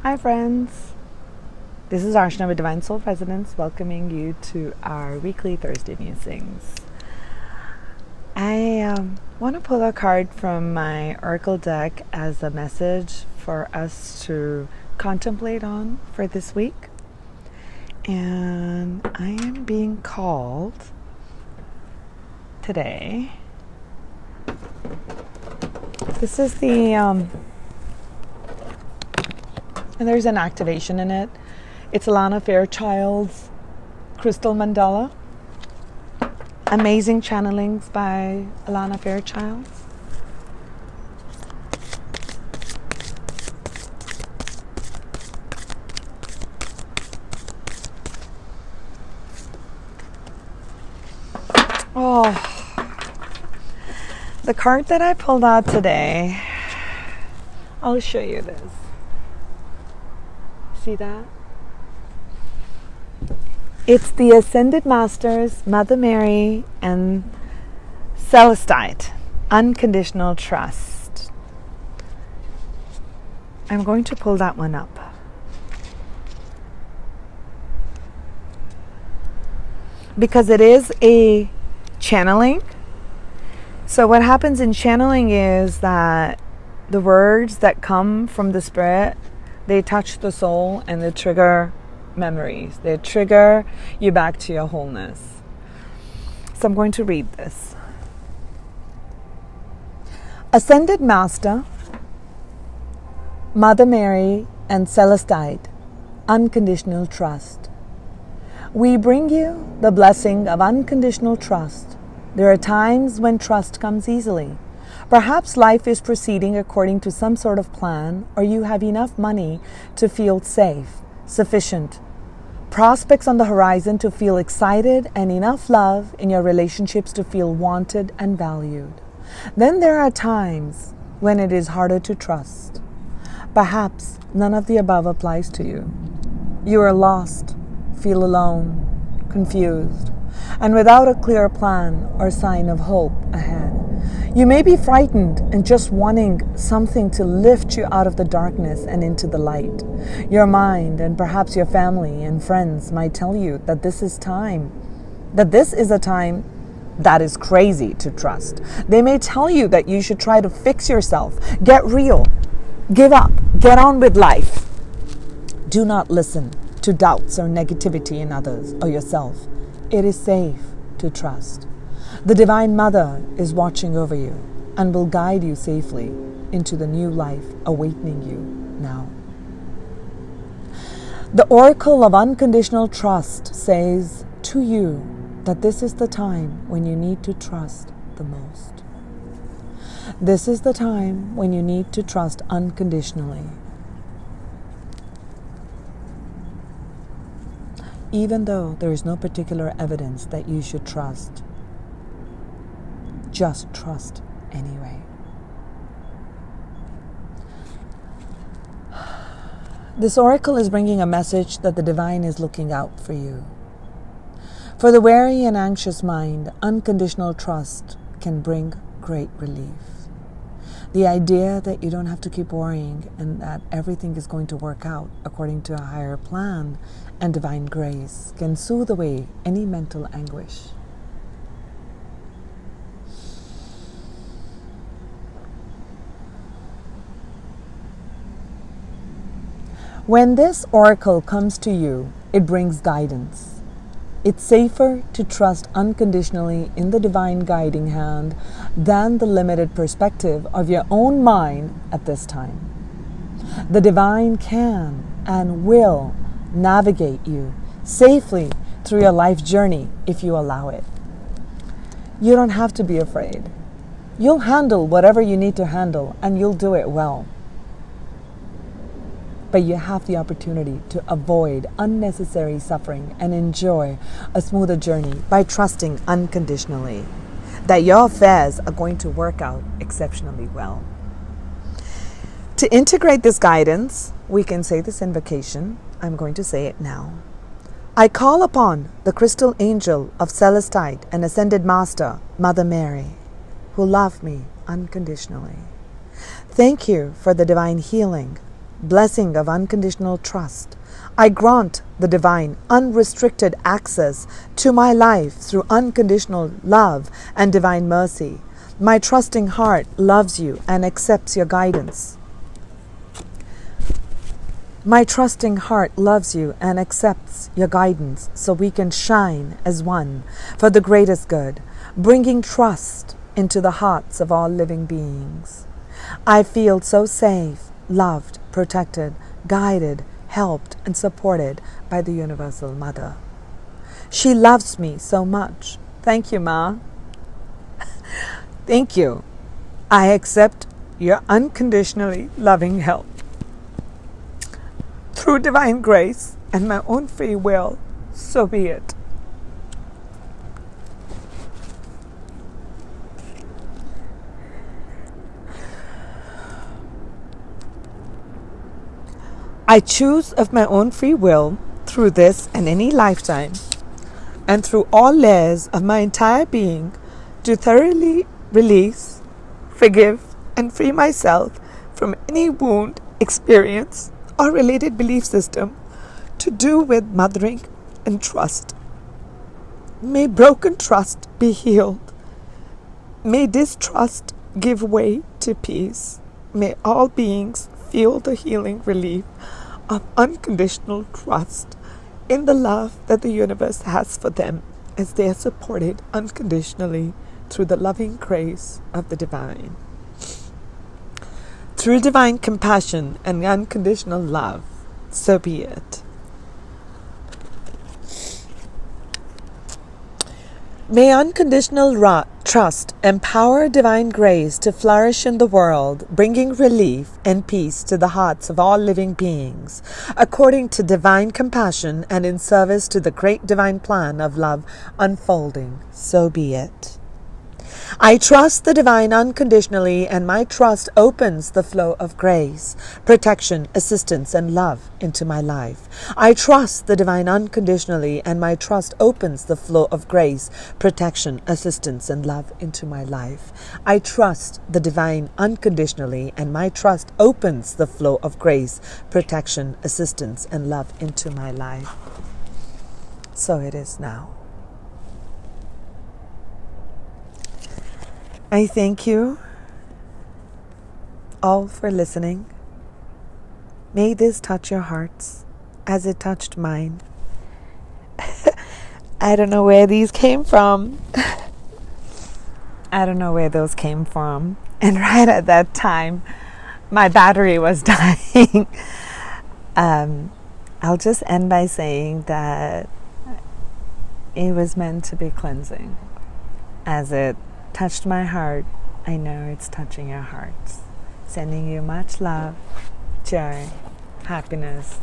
Hi friends, this is Archana with Divine Soul Resonance, welcoming you to our weekly Thursday musings. I want to pull a card from my Oracle deck as a message for us to contemplate on for this week. And I am being called today. This is the and there's an activation in it. It's Alana Fairchild's Crystal Mandala. Amazing channelings by Alana Fairchild. The card that I pulled out today, I'll show you this. See that? It's the Ascended Masters, Mother Mary, and Celestite, Unconditional Trust. I'm going to pull that one up. Because it is a channeling. So what happens in channeling is that the words that come from the Spirit, they touch the soul and they trigger memories. They trigger you back to your wholeness. So I'm going to read this. Ascended Master, Mother Mary and Celestite, Unconditional Trust. We bring you the blessing of unconditional trust. There are times when trust comes easily. Perhaps life is proceeding according to some sort of plan, or you have enough money to feel safe, sufficient, prospects on the horizon to feel excited, and enough love in your relationships to feel wanted and valued. Then there are times when it is harder to trust. Perhaps none of the above applies to you. You are lost, feel alone, confused, and without a clear plan or sign of hope ahead. You may be frightened and just wanting something to lift you out of the darkness and into the light. Your mind and perhaps your family and friends might tell you that this is a time that is crazy to trust. They may tell you that you should try to fix yourself, get real, give up, get on with life. Do not listen to doubts or negativity in others or yourself. It is safe to trust. The Divine Mother is watching over you and will guide you safely into the new life awaiting you now. The Oracle of Unconditional Trust says to you that this is the time when you need to trust the most. This is the time when you need to trust unconditionally. Even though there is no particular evidence that you should trust, just trust anyway. This oracle is bringing a message that the divine is looking out for you. For the wary and anxious mind, unconditional trust can bring great relief. The idea that you don't have to keep worrying and that everything is going to work out according to a higher plan and divine grace can soothe away any mental anguish. When this oracle comes to you, it brings guidance. It's safer to trust unconditionally in the divine guiding hand than the limited perspective of your own mind at this time. The divine can and will navigate you safely through your life journey if you allow it. You don't have to be afraid. You'll handle whatever you need to handle and you'll do it well. But you have the opportunity to avoid unnecessary suffering and enjoy a smoother journey by trusting unconditionally that your affairs are going to work out exceptionally well. To integrate this guidance, we can say this invocation. I'm going to say it now. I call upon the crystal angel of Celestite and Ascended Master, Mother Mary, who love me unconditionally. Thank you for the divine healing, blessing of unconditional trust. I grant the divine, unrestricted access to my life through unconditional love and divine mercy. My trusting heart loves you and accepts your guidance. My trusting heart loves you and accepts your guidance so we can shine as one for the greatest good, bringing trust into the hearts of all living beings. I feel so safe, loved, protected, guided, helped, and supported by the Universal Mother. She loves me so much. Thank you, Ma. Thank you. I accept your unconditionally loving help. Through divine grace and my own free will, so be it. I choose of my own free will through this and any lifetime, and through all layers of my entire being, to thoroughly release, forgive, and free myself from any wound, experience, or related belief system to do with mothering and trust. May broken trust be healed. May distrust give way to peace. May all beings feel the healing relief of unconditional trust in the love that the universe has for them as they are supported unconditionally through the loving grace of the divine. Through divine compassion and unconditional love, so be it. May unconditional trust empower divine grace to flourish in the world, bringing relief and peace to the hearts of all living beings, according to divine compassion and in service to the great divine plan of love unfolding. So be it. I trust the divine unconditionally, and my trust opens the flow of grace, protection, assistance, and love into my life. I trust the divine unconditionally, and my trust opens the flow of grace, protection, assistance, and love into my life. I trust the divine unconditionally, and my trust opens the flow of grace, protection, assistance, and love into my life. So it is now. I thank you all for listening. May this touch your hearts as it touched mine. I don't know where these came from. I don't know where those came from. And right at that time, my battery was dying. I'll just end by saying that it was meant to be cleansing. As it touched my heart, I know it's touching your hearts. Sending you much love, joy, happiness,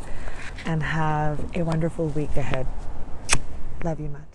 and have a wonderful week ahead. Love you much.